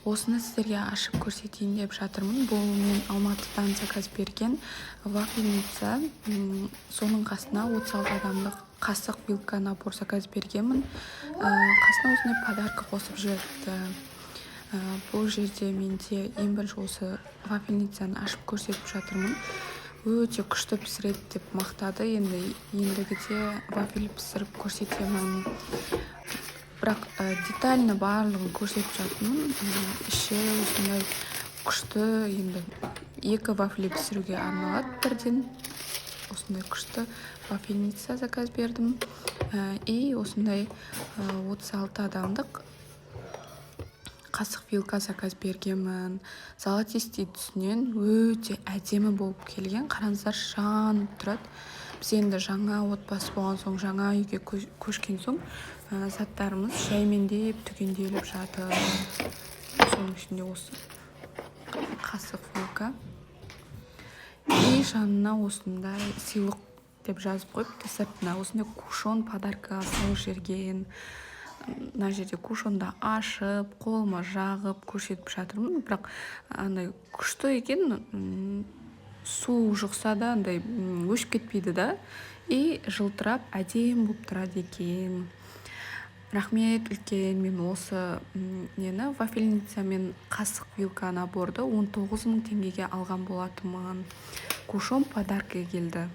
Осыны сіздерге ашып көрсетейін деп жатырмын. Бұл мен Алматыдан заказ берген вафельница. Соның қасына 36 адамдық қасық, вилка, набор заказ бергенмін. Қасына осындай подарка қосып жіберіпті. Бұл жерде менде ең бірінші осы вафельницаны ашып көрсетіп жатырмын. Өте күшті пісіреді деп мақтады. Ендігіде вафель пісіріп көрсетемін. Бірақ детально барлығын көрсетіп жатырмын. Іші осындай күшті, екі вафель пісіруге арналады бірден. Осындай күшті вафельница заказ бердім. И осындай 36 адамдық қасық, вилка заказ бергенмін. Золотистый түсінен өте әдемі болып келген. Қараңыздар, жанып тұрады. Біз енді жаңа отбасы болған соң, жаңа үйге көшкен соң, заттарымыз жаймендеп түгенделіп жатыр. Соның ішінде осы қасық, вилка. И жанына осындай сыйлық деп жазып қойыпты. Сыртына осындай кушон подарка салып жіберген. Мына жерде кушонда ашып, қолыма жағып көрсетіп жатырмын. Бірақ андай күшті екен, су жұқса да андай өшіп кетпейді да. И жылтырап әдемі болып тұрады екен. Рахмет үлкен. Мен осы вафельница мен қасық, вилка наборды 19 000 теңгеге алған болатынмын. Кушон подарка келді.